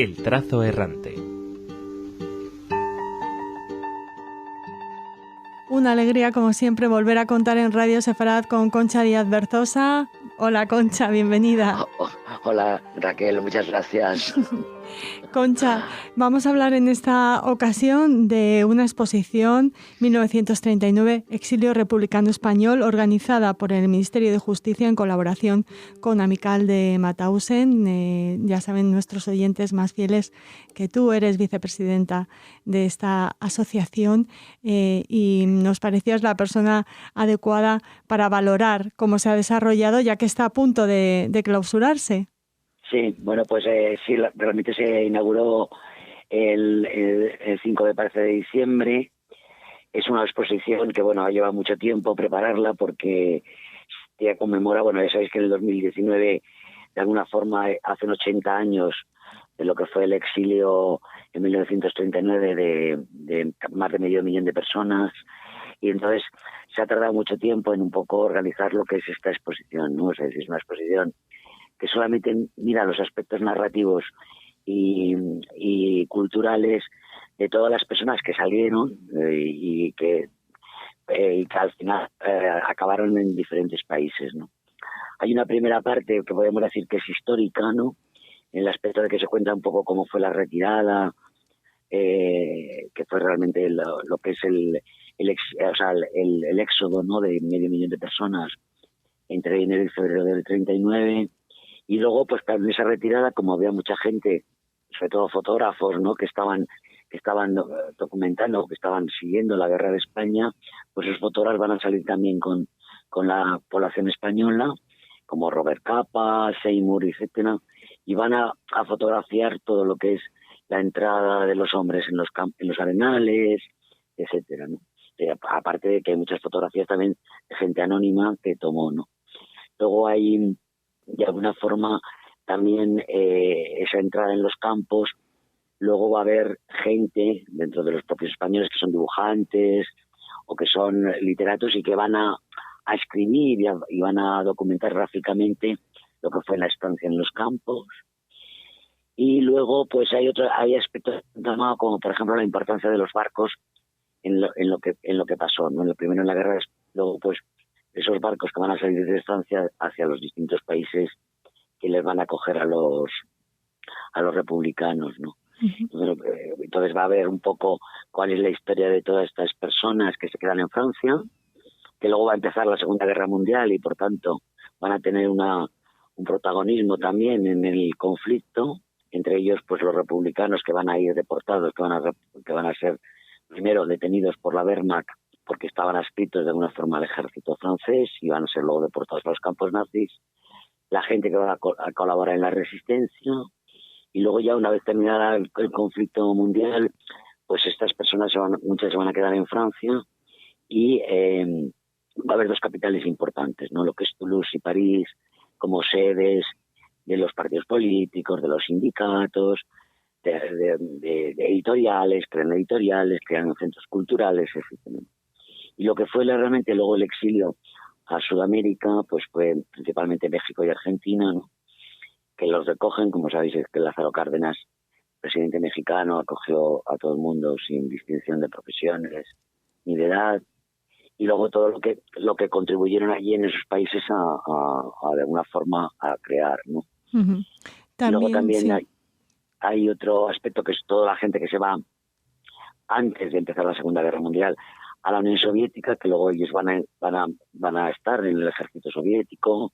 El trazo errante. Una alegría, como siempre, volver a contar en Radio Sefarad con Concha Díaz Berzosa. Hola, Concha, bienvenida. Hola, Raquel, muchas gracias. Concha, vamos a hablar en esta ocasión de una exposición 1939, Exilio Republicano Español, organizada por el Ministerio de Justicia en colaboración con Amical de Mauthausen. Ya saben nuestros oyentes más fieles que tú eres vicepresidenta de esta asociación y nos parecías la persona adecuada para valorar cómo se ha desarrollado, ya que está a punto de clausurarse. Sí, bueno, pues sí, realmente se inauguró el 5 de diciembre. Es una exposición que, bueno, lleva mucho tiempo prepararla porque ya conmemora, bueno, ya sabéis que en el 2019, de alguna forma, hacen 80 años de lo que fue el exilio en 1939 de más de 500.000 de personas. Y entonces se ha tardado mucho tiempo en un poco organizar lo que es esta exposición, ¿no? O sea, es una exposición que solamente mira los aspectos narrativos y culturales de todas las personas que salieron y que al final acabaron en diferentes países, ¿no? Hay una primera parte que podemos decir que es histórica, ¿no? En el aspecto de que se cuenta un poco cómo fue la retirada, que fue realmente lo que es el éxodo, ¿no? De 500.000 de personas entre enero y febrero del 39. Y luego, pues en esa retirada, como había mucha gente, sobre todo fotógrafos, ¿no? que estaban documentando, que estaban siguiendo la guerra de España, pues esos fotógrafos van a salir también con la población española, como Robert Capa, Seymour, etcétera, y van a fotografiar todo lo que es la entrada de los hombres en los arenales, etcétera, ¿no? Aparte de que hay muchas fotografías también de gente anónima que tomó, ¿no? Luego hay, de alguna forma, también esa entrada en los campos. Luego va a haber gente dentro de los propios españoles que son dibujantes o que son literatos y que van a escribir y van a documentar gráficamente lo que fue la estancia en los campos. Y luego pues hay aspectos como por ejemplo la importancia de los barcos en lo que pasó, ¿no? Lo primero en la guerra, luego pues esos barcos que van a salir de Francia hacia los distintos países que les van a acoger a los republicanos, ¿no? Uh-huh. Entonces va a haber un poco cuál es la historia de todas estas personas que se quedan en Francia, que luego va a empezar la Segunda Guerra Mundial y por tanto van a tener un protagonismo también en el conflicto, entre ellos pues los republicanos que van a ir deportados, que van a ser primero detenidos por la Wehrmacht porque estaban adscritos de alguna forma al ejército francés y van a ser luego deportados a los campos nazis, la gente que va a colaborar en la resistencia, y luego ya una vez terminada el conflicto mundial, pues estas personas muchas se van a quedar en Francia y va a haber dos capitales importantes, ¿no? Lo que es Toulouse y París como sedes de los partidos políticos, de los sindicatos, de editoriales, crean centros culturales, etc. Y lo que fue realmente luego el exilio a Sudamérica, pues fue principalmente México y Argentina, ¿no? Que los recogen, como sabéis, es que Lázaro Cárdenas, presidente mexicano, acogió a todo el mundo sin distinción de profesiones ni de edad, y luego todo lo que contribuyeron allí en esos países a de alguna forma a crear, ¿no? Uh-huh. Luego también sí. hay otro aspecto que es toda la gente que se va antes de empezar la Segunda Guerra Mundial a la Unión Soviética, que luego ellos van a estar en el ejército soviético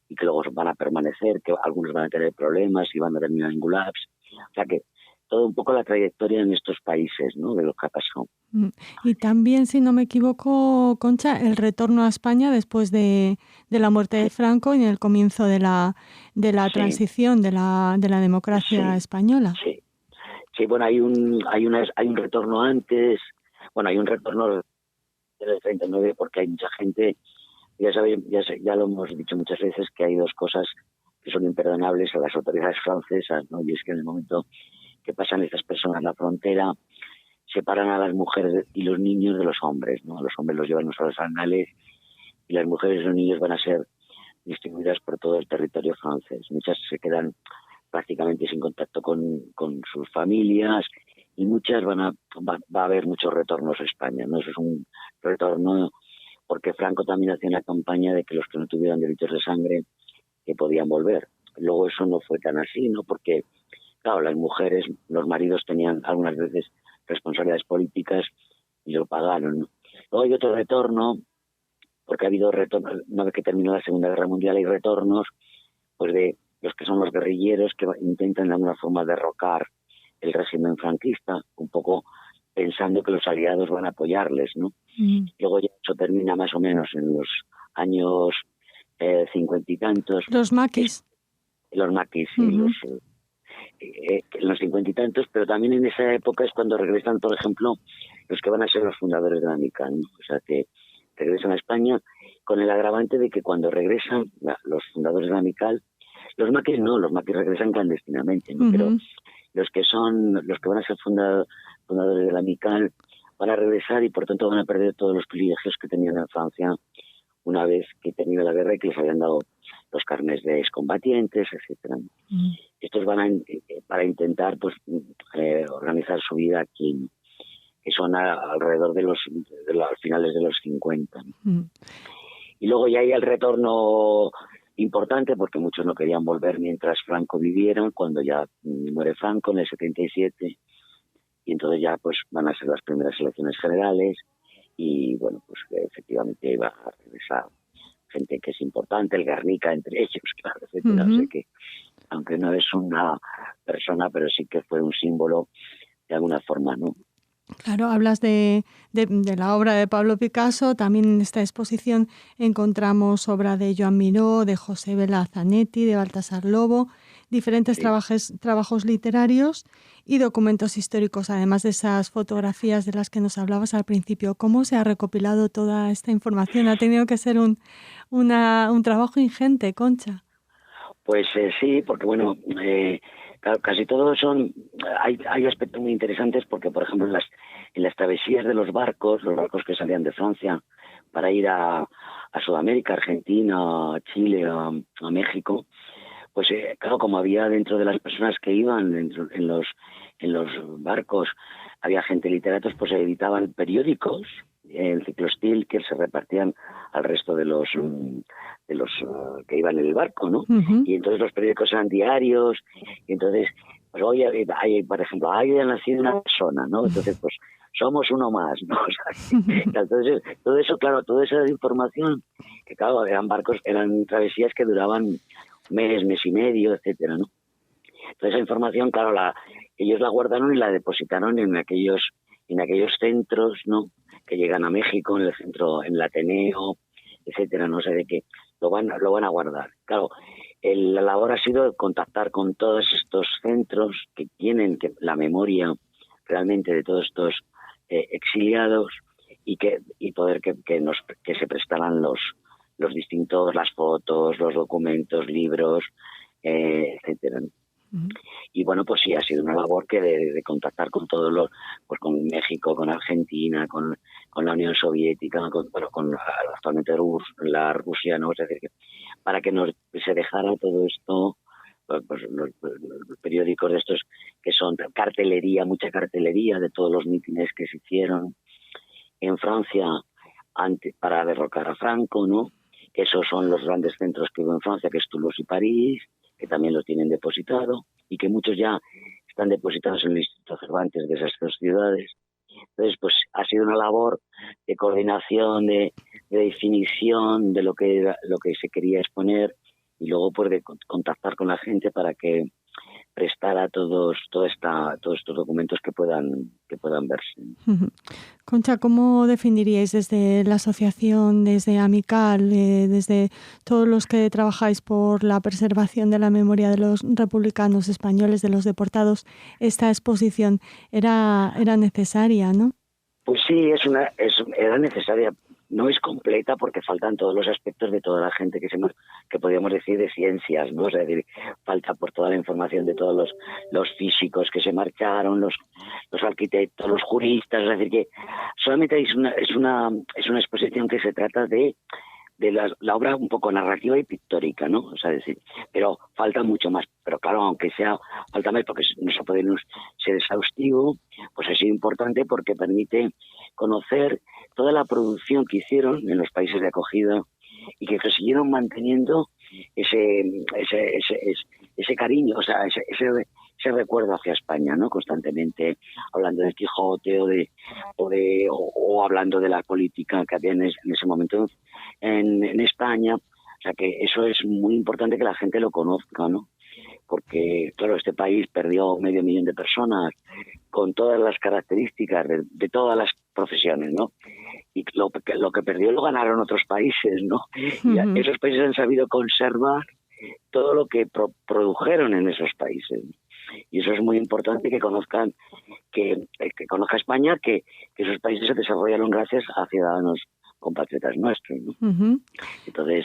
y que luego van a permanecer, que algunos van a tener problemas y van a terminar en gulags. O sea que todo un poco la trayectoria en estos países, ¿no? De lo que ha pasado. Y también, si no me equivoco, Concha, el retorno a España después de la muerte de Franco y en el comienzo de la transición de la democracia española. Sí, bueno, hay un retorno antes, bueno, hay un retorno del 39 porque hay mucha gente, ya lo hemos dicho muchas veces, que hay dos cosas que son imperdonables a las autoridades francesas, ¿no? Y es que en el momento que pasan estas personas la frontera, separan a las mujeres y los niños de los hombres, ¿no? Los hombres los llevan a los arenales y las mujeres y los niños van a ser distribuidas por todo el territorio francés. Muchas se quedan prácticamente sin contacto con sus familias, y muchas va a haber muchos retornos a España, ¿no? Eso es un retorno porque Franco también hacía una campaña de que los que no tuvieran delitos de sangre que podían volver. Luego eso no fue tan así, ¿no? Porque, claro, las mujeres, los maridos tenían algunas veces responsabilidades políticas y lo pagaron, ¿no? Luego hay otro retorno, porque ha habido retornos, una vez que terminó la Segunda Guerra Mundial, hay retornos pues de los que son los guerrilleros que intentan de alguna forma derrocar el régimen franquista, un poco pensando que los aliados van a apoyarles, ¿no? Luego ya eso termina más o menos en los años 50 y tantos. Los maquis. Los maquis, sí, en los 50 y tantos, pero también en esa época es cuando regresan, por ejemplo, los que van a ser los fundadores de la AMICAL, ¿no? O sea, que regresan a España con el agravante de que cuando regresan los fundadores de la AMICAL, los maquis regresan clandestinamente, ¿no? Pero los que van a ser fundadores de la AMICAL van a regresar y por tanto van a perder todos los privilegios que tenían en Francia una vez que termina la guerra y que les habían dado los carnets de excombatientes, etcétera. Estos van para intentar pues organizar su vida aquí, ¿no? Que son alrededor de los finales de los 50. Y luego ya hay el retorno importante, porque muchos no querían volver mientras Franco viviera, cuando ya muere Franco en el 77, y entonces ya pues van a ser las primeras elecciones generales, y bueno, pues efectivamente va a regresar gente que es importante, el Guernica entre ellos, claro, etcétera. O sea que, aunque no es una persona, pero sí que fue un símbolo de alguna forma, ¿no? Claro, hablas de la obra de Pablo Picasso. También en esta exposición encontramos obra de Joan Miró, de José Vela Zanetti, de Baltasar Lobo, diferentes trabajos literarios y documentos históricos, además de esas fotografías de las que nos hablabas al principio. ¿Cómo se ha recopilado toda esta información? Ha tenido que ser un trabajo ingente, Concha. Pues sí, porque bueno, claro, casi todos hay aspectos muy interesantes, porque por ejemplo en las travesías de los barcos que salían de Francia para ir a Sudamérica, Argentina, Chile, a México, pues claro, como había dentro de las personas que iban en los barcos, había gente literatos, pues se editaban periódicos en ciclostil que se repartían al resto de los que iban en el barco, ¿no? Y entonces los periódicos eran diarios, y entonces pues hoy hay, por ejemplo, ha nacido una persona, ¿no? Entonces pues somos uno más, ¿no? O sea, entonces todo eso, claro, toda esa información, que claro, eran travesías que duraban mes y medio, etcétera, ¿no? Toda esa información, claro, ellos la guardaron y la depositaron en aquellos centros, ¿no? Que llegan a México, en el centro, en el Ateneo, etcétera, no sé de qué, lo van a guardar. Claro, la labor ha sido contactar con todos estos centros que tienen la memoria realmente de todos estos exiliados, y poder que se prestaran los distintos, las fotos, los documentos, libros, etcétera. Y bueno, pues sí, ha sido una labor que de contactar con todos pues con México, con Argentina, con la Unión Soviética, con actualmente la Rusia, ¿no? Es decir, para que se dejara todo esto, pues los periódicos de estos que son mucha cartelería de todos los mítines que se hicieron en Francia para derrocar a Franco, ¿no? Que esos son los grandes centros que hubo en Francia, que es Toulouse y París, que también lo tienen depositado, y que muchos ya están depositados en el Instituto Cervantes de esas dos ciudades. Entonces, pues ha sido una labor de coordinación, de definición de lo que se quería exponer, y luego pues de contactar con la gente para que prestara todos estos documentos que puedan verse. Concha, ¿cómo definiríais desde la asociación, desde AMICAL, desde todos los que trabajáis por la preservación de la memoria de los republicanos españoles, de los deportados, esta exposición? Era necesaria, ¿no? Pues sí, era necesaria. No es completa porque faltan todos los aspectos de toda la gente que podríamos decir de ciencias, ¿no? Es decir, falta por toda la información de todos los físicos que se marcharon, los arquitectos, los juristas. Es decir, que solamente es una exposición que se trata de la obra un poco narrativa y pictórica, ¿no? O sea, decir, pero falta mucho más. Pero claro, aunque falta más, porque no se puede ser exhaustivo, pues ha sido importante porque permite conocer toda la producción que hicieron en los países de acogida y que siguieron manteniendo ese cariño, o sea, ese recuerdo hacia España, ¿no? Constantemente hablando de Quijote o hablando de la política que había en ese momento en España. O sea, que eso es muy importante que la gente lo conozca, ¿no? Porque, claro, este país perdió 500.000 de personas con todas las características de todas las profesiones, ¿no? Y lo que perdió lo ganaron otros países, ¿no? Y esos países han sabido conservar todo lo que produjeron en esos países. Y eso es muy importante que conozcan, que conozca España, que esos países se desarrollaron gracias a ciudadanos compatriotas nuestros, ¿no? Entonces,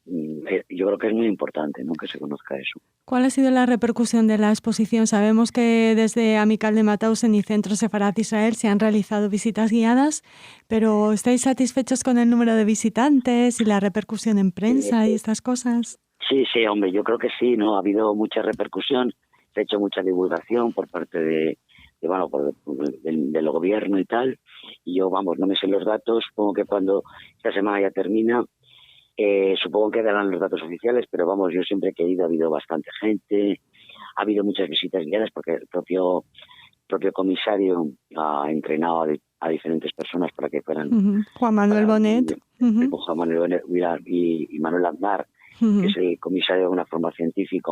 yo creo que es muy importante, ¿no?, que se conozca eso. ¿Cuál ha sido la repercusión de la exposición? Sabemos que desde Amical de Mauthausen y Centro Sefarat Israel se han realizado visitas guiadas, pero ¿estáis satisfechos con el número de visitantes y la repercusión en prensa y estas cosas? Sí, hombre, yo creo que sí, ¿no? Ha habido mucha repercusión, se ha hecho mucha divulgación por parte del gobierno y tal, y yo, no me sé los datos, supongo que cuando esta semana ya termina, supongo que darán los datos oficiales, pero yo siempre que he ido ha habido bastante gente, ha habido muchas visitas guiadas porque el propio comisario ha entrenado a diferentes personas para que fueran... Juan Manuel Bonet. Juan Manuel Bonet y Manuel Aznar, que es el comisario de una forma científica,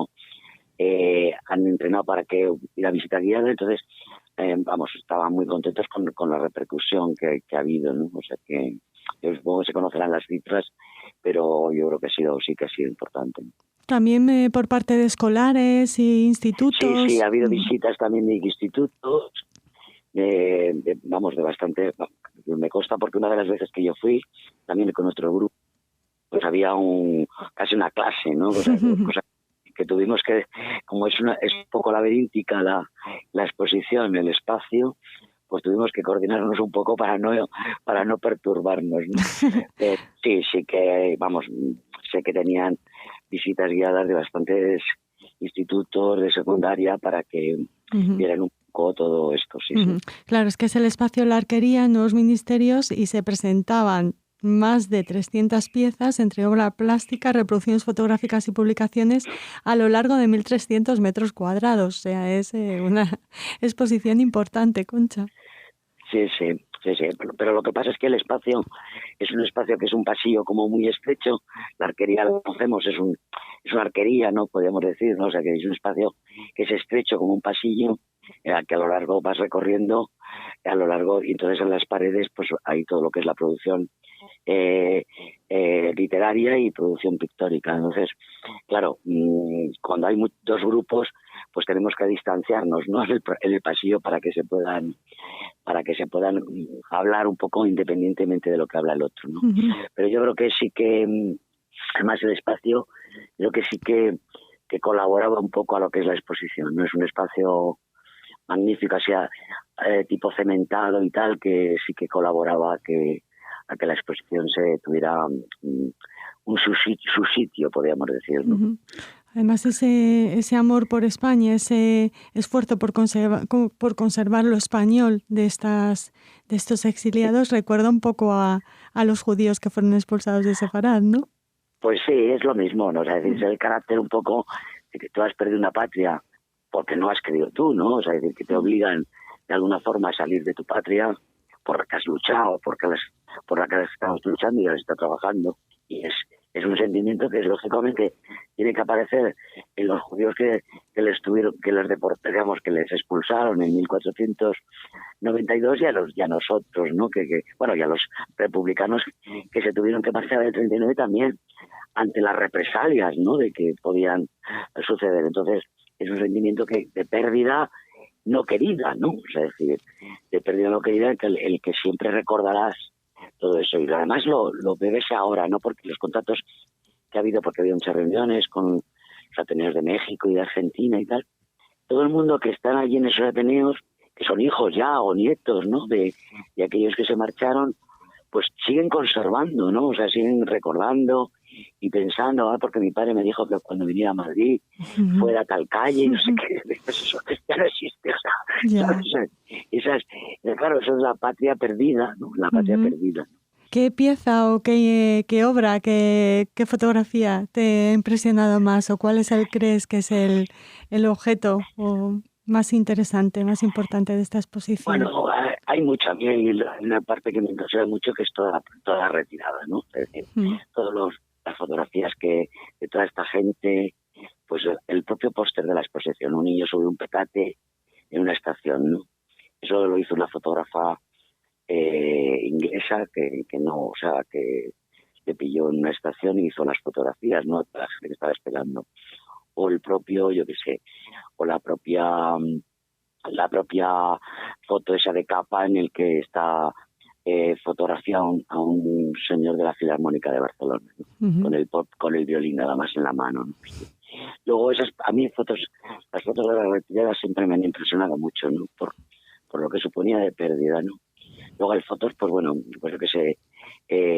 han entrenado para que hubiera visita guiada. Entonces, estaban muy contentos con la repercusión que ha habido, ¿no? O sea que yo supongo que se conocerán las cifras, pero yo creo que sí que ha sido importante. También por parte de escolares e institutos. Sí, ha habido visitas también de institutos, de bastante. Me consta porque una de las veces que yo fui, también con nuestro grupo, pues había casi una clase, ¿no? Cosa que tuvimos que, como es un poco laberíntica la exposición, el espacio, pues tuvimos que coordinarnos un poco para no perturbarnos, ¿no? Sí que, sé que tenían visitas guiadas de bastantes institutos de secundaria para que vieran un poco todo esto, sí. Claro, es que es el espacio La Arquería en Nuevos Ministerios y se presentaban más de 300 piezas entre obra plástica, reproducciones fotográficas y publicaciones a lo largo de 1.300 metros cuadrados. O sea, es una exposición importante, Concha. Sí. Pero lo que pasa es que el espacio es un espacio que es un pasillo como muy estrecho. La arquería, lo conocemos, es una arquería, ¿no? Podríamos decir, ¿no? O sea, que es un espacio que es estrecho como un pasillo, que a lo largo vas recorriendo, a lo largo, y entonces en las paredes pues hay todo lo que es la producción literaria y producción pictórica. Entonces, claro, cuando hay dos grupos, pues tenemos que distanciarnos, ¿no?, en el pasillo para que se puedan hablar un poco independientemente de lo que habla el otro, ¿no? Pero yo creo que sí que, además el espacio, creo que sí que colaboraba un poco a lo que es la exposición, ¿no? Es un espacio magnífico, así tipo cementado y tal, que sí que colaboraba a que la exposición se tuviera su sitio, podríamos decir, ¿no? Además, ese amor por España, ese esfuerzo por conservar lo español de estos exiliados, recuerda un poco a los judíos que fueron expulsados de Sefarad, ¿no? Pues sí, es lo mismo, ¿no? O sea, es el carácter un poco de que tú has perdido una patria porque no has querido tú, ¿no? O sea, es decir, que te obligan de alguna forma a salir de tu patria por la que has luchado, por la que estamos luchando y ahora está trabajando. Y es un sentimiento que lógicamente tiene que aparecer en los judíos que les deportaron, que les expulsaron en 1492 y a nosotros, ¿no? Y a los republicanos que se tuvieron que marchar del 39 también ante las represalias, ¿no?, de que podían suceder. Entonces, es un sentimiento de pérdida no querida, ¿no? O sea, es decir, de pérdida no querida, el que siempre recordarás todo eso. Y además lo bebes ahora, ¿no? Porque los contactos que ha habido, porque ha habido muchas reuniones con los ateneos de México y de Argentina y tal, todo el mundo que están allí en esos ateneos, que son hijos ya o nietos, ¿no?, de aquellos que se marcharon, pues siguen conservando, ¿no? O sea, siguen recordando y pensando, porque mi padre me dijo que cuando viniera a Madrid fuera a tal calle, no sé qué, pues eso ya no existe, o sea, claro, eso es la patria perdida, ¿no? La patria perdida. ¿Qué pieza o qué obra, qué fotografía te ha impresionado más, o cuál crees que es el objeto más interesante, más importante de esta exposición? Bueno, hay mucha. A mí hay una parte que me impresiona mucho, que es toda la retirada, ¿no? Es decir, las fotografías de toda esta gente, pues el propio póster de la exposición, un niño sobre un petate en una estación, ¿no? Eso lo hizo una fotógrafa inglesa que le pilló en una estación y hizo las fotografías, ¿no? Para la gente que estaba esperando. O el propio, yo qué sé, o la propia foto esa de capa en el que está fotografiado a un señor de la Filarmónica de Barcelona, ¿no? con el violín nada más en la mano, ¿no? Luego a mí las fotos de la retirada siempre me han impresionado mucho, ¿no? Por lo que suponía de pérdida, ¿no? Luego hay fotos, pues bueno, pues yo que sé,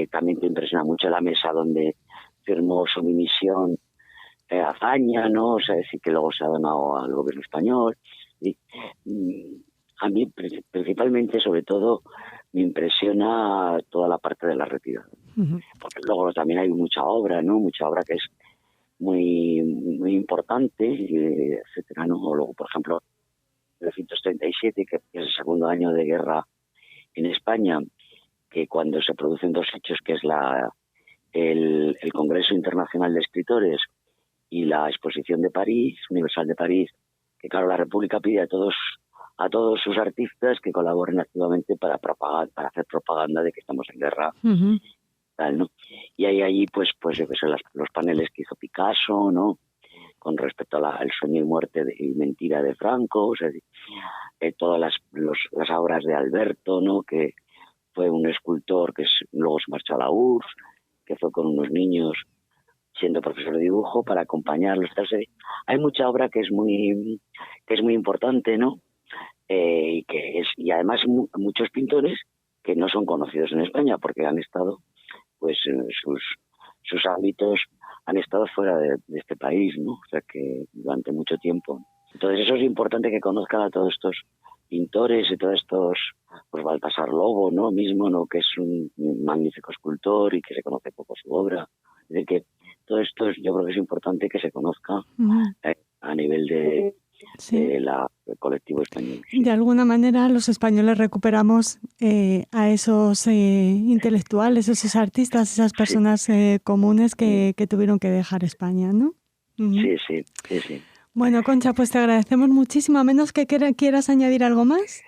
también te impresiona mucho la mesa donde firmó su dimisión Azaña, ¿no? O sea, decir que luego se ha donado al gobierno español. Y a mí principalmente, sobre todo, me impresiona toda la parte de la retirada. Porque luego también hay mucha obra, ¿no? Mucha obra que es muy, muy importante, etcétera, ¿no? O luego, por ejemplo, 1937, que es el segundo año de guerra en España, que cuando se producen dos hechos, que es el Congreso Internacional de Escritores y la Exposición de París, Universal de París, que claro, la República pide a todos sus artistas que colaboren activamente para hacer propaganda de que estamos en guerra, tal, ¿no? Y hay allí, pues yo que sé, los paneles que hizo Picasso, ¿no? Con respecto al sueño y muerte y mentira de Franco, o sea, todas las obras de Alberto, ¿no? Que fue un escultor que luego se marchó a la URSS, que fue con unos niños siendo profesor de dibujo para acompañarlos. Hay mucha obra que es muy importante, ¿no? Y además muchos pintores que no son conocidos en España porque han estado, pues sus ámbitos han estado fuera de este país, ¿no? O sea, que durante mucho tiempo. Entonces eso es importante, que conozcan a todos estos pintores y todos estos, pues Baltasar Lobo, ¿no? Mismo, ¿no? Que es un magnífico escultor y que se conoce poco su obra. Es decir, que todo esto yo creo que es importante que se conozca a nivel del colectivo español. Sí. De alguna manera los españoles recuperamos a esos intelectuales, esos artistas, esas personas comunes que tuvieron que dejar España, ¿no? Sí. Bueno, Concha, pues te agradecemos muchísimo. A menos que quieras añadir algo más.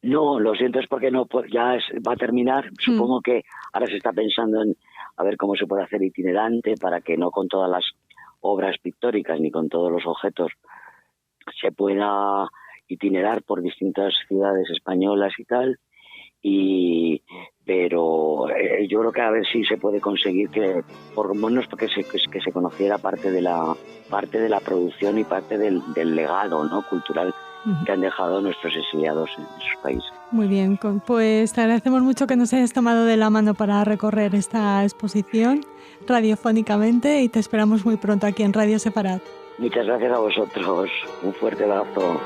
No, lo siento, es porque no, pues ya va a terminar. Supongo que ahora se está pensando en a ver cómo se puede hacer itinerante para que no con todas las obras pictóricas ni con todos los objetos se pueda itinerar por distintas ciudades españolas y tal. Pero yo creo que a ver si se puede conseguir que por lo menos que se conociera parte de la producción y parte del legado, ¿no? Cultural que han dejado nuestros exiliados en sus países. Muy bien, pues te agradecemos mucho que nos hayas tomado de la mano para recorrer esta exposición radiofónicamente y te esperamos muy pronto aquí en Radio Separat. Muchas gracias a vosotros. Un fuerte abrazo.